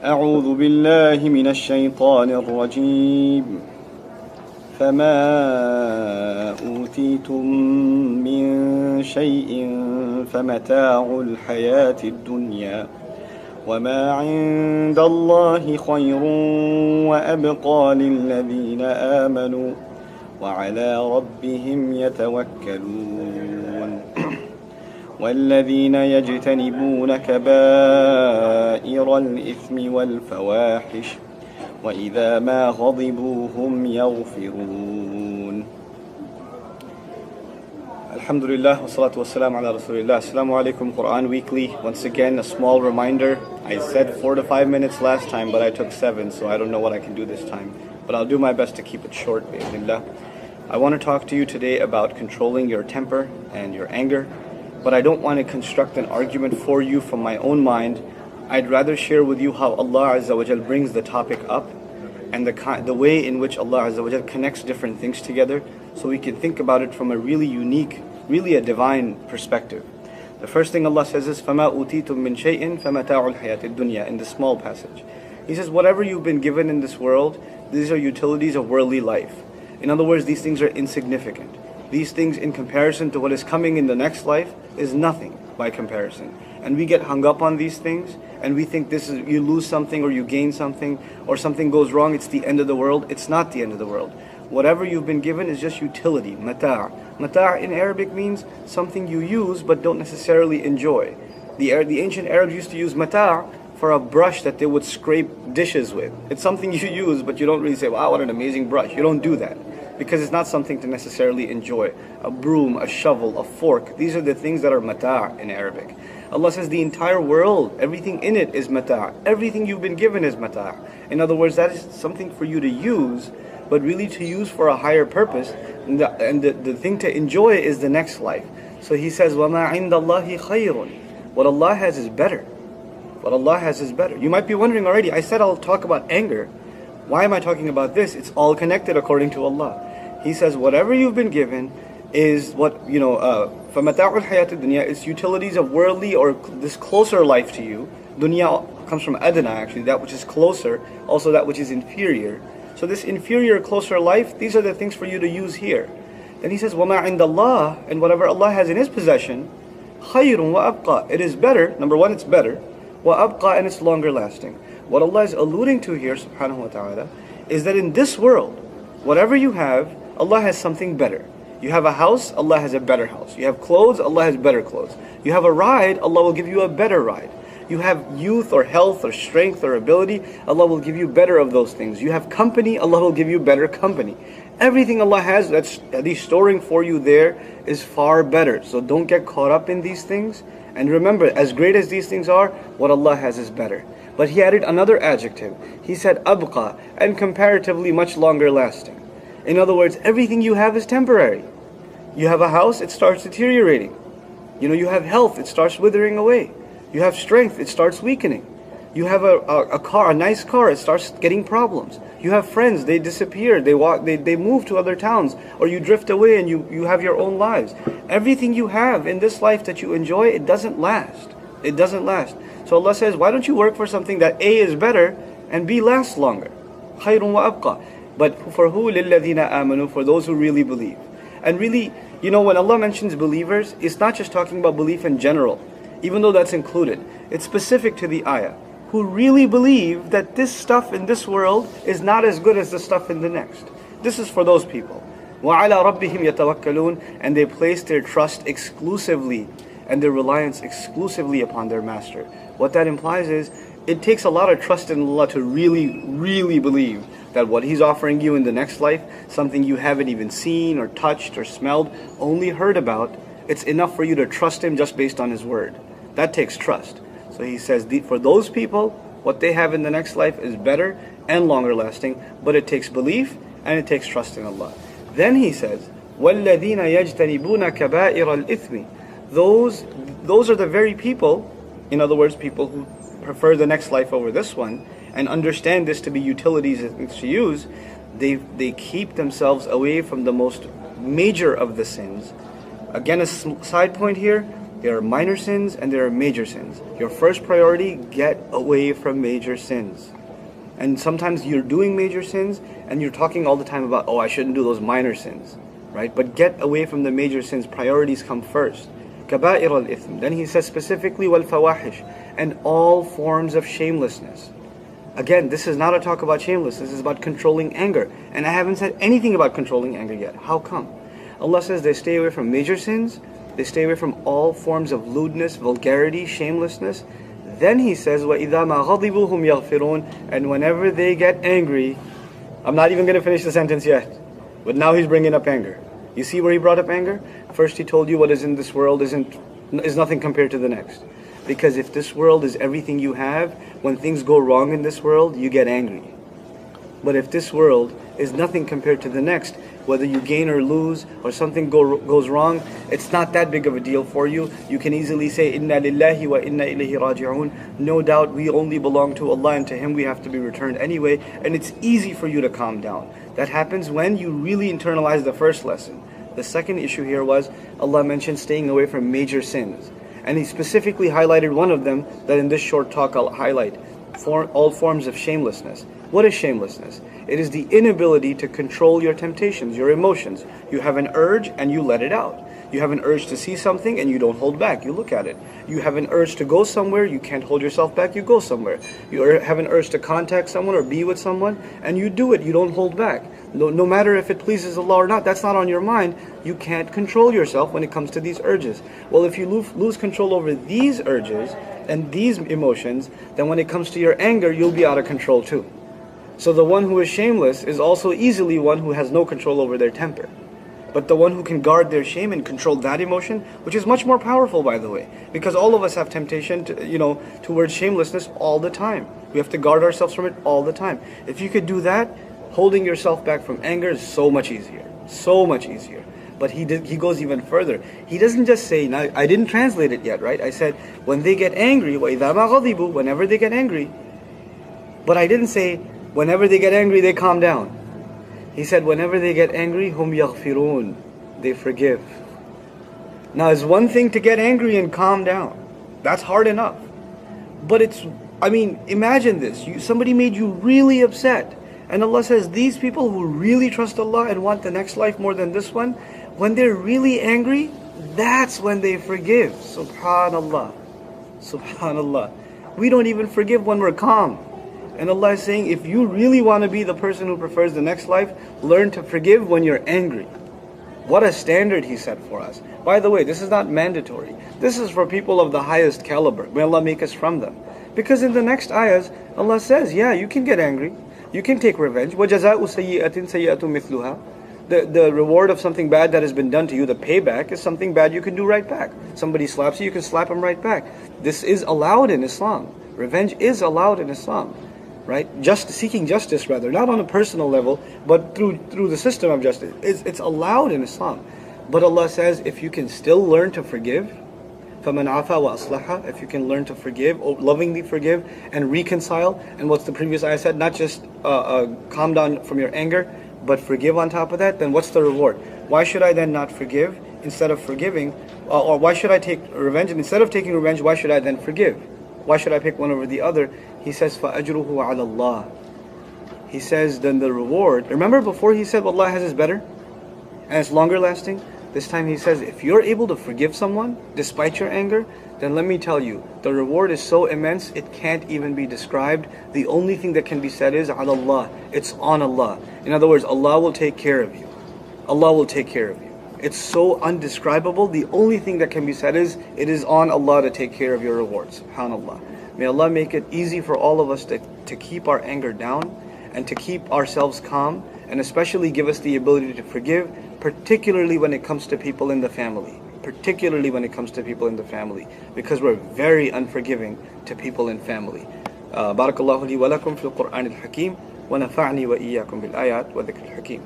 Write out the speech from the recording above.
أعوذ بالله من الشيطان الرجيم فما أوتيتم من شيء فمتاع الحياة الدنيا وما عند الله خير وأبقى للذين آمنوا وعلى ربهم يتوكلون والذين يجتنبون كبائر الإثم والفواحش وإذا ما غضبوا هم يغفرون. Alhamdulillah, wassalatu wassalam ala rasulillah. Assalamu alaikum, Quran Weekly. Once again, a small reminder. I said 4 to 5 minutes last time, but I took 7, so I don't know what I can do this time. But I'll do my best to keep it short, bi'idhnillah. I want to talk to you today about controlling your temper and your anger, but I don't want to construct an argument for you from my own mind. I'd rather share with you how Allah Azza wa Jal brings the topic up and the way in which Allah Azza wa Jal connects different things together, so we can think about it from a really unique, really a divine perspective. The first thing Allah says is فَمَا أُوتِيتُم مِّن شَيْءٍ فَمَتَاعُ الْحَيَاةِ الدُّنْيَا, in the small passage. He says, whatever you've been given in this world, these are utilities of worldly life. In other words, these things are insignificant. These things, in comparison to what is coming in the next life, is nothing by comparison. And we get hung up on these things, and we think this is, you lose something or you gain something, or something goes wrong, it's the end of the world. It's not the end of the world. Whatever you've been given is just utility, mata'. Mata' in Arabic means something you use but don't necessarily enjoy. The ancient Arabs used to use mata' for a brush that they would scrape dishes with. It's something you use, but you don't really say, wow, what an amazing brush. You don't do that, because it's not something to necessarily enjoy. A broom, a shovel, a fork, these are the things that are mata' in Arabic. Allah says the entire world, everything in it is mata'. Everything you've been given is mata'. In other words, that is something for you to use, but really to use for a higher purpose. And the thing to enjoy is the next life. So he says, وَمَا عِنْدَ اللَّهِ خَيْرٌ. What Allah has is better. What Allah has is better. You might be wondering already, I said I'll talk about anger. Why am I talking about this? It's all connected according to Allah. He says, whatever you've been given is what, فَمَتَاعُ الْحَيَاةِ الدُّنْيَا, is utilities of worldly or this closer life to you. Dunya comes from adna, actually, that which is closer, also that which is inferior. So this inferior, closer life, these are the things for you to use here. Then he says, وَمَا عِنْدَ اللَّهِ, and whatever Allah has in His possession, خَيْرٌ وَأَبْقَى, it is better. Number one, it's better. وَأَبْقَى, and it's longer lasting. What Allah is alluding to here, subhanahu wa ta'ala, is that in this world, whatever you have, Allah has something better. You have a house, Allah has a better house. You have clothes, Allah has better clothes. You have a ride, Allah will give you a better ride. You have youth or health or strength or ability, Allah will give you better of those things. You have company, Allah will give you better company. Everything Allah has that's He's storing for you there is far better. So don't get caught up in these things. And remember, as great as these things are, what Allah has is better. But he added another adjective. He said abqa, and comparatively much longer lasting. In other words, everything you have is temporary. You have a house, it starts deteriorating. You have health, it starts withering away. You have strength, it starts weakening. You have a car, a nice car, it starts getting problems. You have friends, they disappear, they move to other towns, or you drift away and you have your own lives. Everything you have in this life that you enjoy, it doesn't last. It doesn't last. So Allah says, why don't you work for something that A is better and B lasts longer? خَيْرٌ وَأَبْقَى. But for who? لِلَّذِينَ آمَنُوا, for those who really believe. And really, when Allah mentions believers, it's not just talking about belief in general, even though that's included. It's specific to the ayah. Who really believe that this stuff in this world is not as good as the stuff in the next. This is for those people. وَعَلَى رَبِّهِمْ يَتَوَكَّلُونَ, and they place their trust exclusively and their reliance exclusively upon their master. What that implies is, it takes a lot of trust in Allah to really, really believe that what He's offering you in the next life, something you haven't even seen or touched or smelled, only heard about, it's enough for you to trust Him just based on His word. That takes trust. So he says, for those people, what they have in the next life is better and longer lasting, but it takes belief and it takes trust in Allah. Then he says, وَالَّذِينَ يَجْتَنِبُونَ كَبَائِرَ الْإِثْمِ, those are the very people, in other words, people who prefer the next life over this one, and understand this to be utilities and things to use, they keep themselves away from the most major of the sins. Again, a side point here, There are minor sins and there are major sins. Your first priority, get away from major sins. And sometimes you're doing major sins and you're talking all the time about, oh, I shouldn't do those minor sins, right? But get away from the major sins. Priorities come first. Kaba'ir al-ithm. Then he says specifically, wal-fawahish, and all forms of shamelessness. Again, this is not a talk about shamelessness. This is about controlling anger. And I haven't said anything about controlling anger yet. How come? Allah says they stay away from major sins. They stay away from all forms of lewdness, vulgarity, shamelessness. Then he says, وَإِذَا مَا غَضِبُوا هُمْ يَغْفِرُونَ, and whenever they get angry, I'm not even going to finish the sentence yet, but now he's bringing up anger. You see where he brought up anger? First he told you what is in this world is nothing compared to the next. Because if this world is everything you have, when things go wrong in this world, you get angry. But if this world is nothing compared to the next, whether you gain or lose, or something goes wrong, it's not that big of a deal for you. You can easily say, Inna lillahi wa inna ilayhi raji'un. No doubt we only belong to Allah and to Him we have to be returned anyway. And it's easy for you to calm down. That happens when you really internalize the first lesson. The second issue here was, Allah mentioned staying away from major sins. And He specifically highlighted one of them that in this short talk I'll highlight. All forms of shamelessness. What is shamelessness? It is the inability to control your temptations, your emotions. You have an urge and you let it out. You have an urge to see something and you don't hold back, you look at it. You have an urge to go somewhere, you can't hold yourself back, you go somewhere. You have an urge to contact someone or be with someone and you do it, you don't hold back. No matter if it pleases Allah or not, that's not on your mind. You can't control yourself when it comes to these urges. Well, if you lose control over these urges and these emotions, then when it comes to your anger, you'll be out of control too. So the one who is shameless is also easily one who has no control over their temper. But the one who can guard their shame and control that emotion, which is much more powerful, by the way, because all of us have temptation to, towards shamelessness all the time. We have to guard ourselves from it all the time. If you could do that, holding yourself back from anger is so much easier. So much easier. But he goes even further. He doesn't just say, now I didn't translate it yet, right? I said, when they get angry, وَإِذَا مَا غَضِبُوا, whenever they get angry. But I didn't say, whenever they get angry, they calm down. He said, whenever they get angry, hum yaghfirun, they forgive. Now, it's one thing to get angry and calm down. That's hard enough. But imagine this. Somebody made you really upset. And Allah says, these people who really trust Allah and want the next life more than this one, when they're really angry, that's when they forgive. Subhanallah. Subhanallah. We don't even forgive when we're calm. And Allah is saying, if you really want to be the person who prefers the next life, learn to forgive when you're angry. What a standard He set for us. By the way, this is not mandatory. This is for people of the highest caliber. May Allah make us from them. Because in the next ayahs, Allah says, yeah, you can get angry. You can take revenge. وَجَزَاءُ سَيِّئَةٍ سَيِّئَةٌ مِثْلُهَا. The reward of something bad that has been done to you, the payback, is something bad you can do right back. Somebody slaps you, you can slap him right back. This is allowed in Islam. Revenge is allowed in Islam. Right? Seeking justice, rather, not on a personal level, but through the system of justice. It's allowed in Islam. But Allah says, if you can still learn to forgive, فَمَنْ عَفَى وَأَصْلَحَ, if you can learn to forgive, or lovingly forgive, and reconcile, and what's the previous ayah said, not just calm down from your anger, but forgive on top of that, then what's the reward? Why should I then not forgive instead of forgiving? Or why should I take revenge? And instead of taking revenge, why should I then forgive? Why should I pick one over the other? He says, فَأَجْرُهُ عَلَى اللَّهِ. He says, then the reward. Remember before He said what Allah has is better? And it's longer lasting? This time He says, if you're able to forgive someone despite your anger, then let me tell you, the reward is so immense, it can't even be described. The only thing that can be said is, عَلَى اللَّهِ. It's on Allah. In other words, Allah will take care of you. Allah will take care of you. It's so undescribable. The only thing that can be said is, it is on Allah to take care of your rewards. SubhanAllah. May Allah make it easy for all of us to keep our anger down and to keep ourselves calm, and especially give us the ability to forgive, particularly when it comes to people in the family. Particularly when it comes to people in the family, because we're very unforgiving to people in family. Barakallahu li wa lakum fil Qur'an al-Hakim, wa nafa'ni wa iyyakum bil ayat wa dhikr al-Hakim.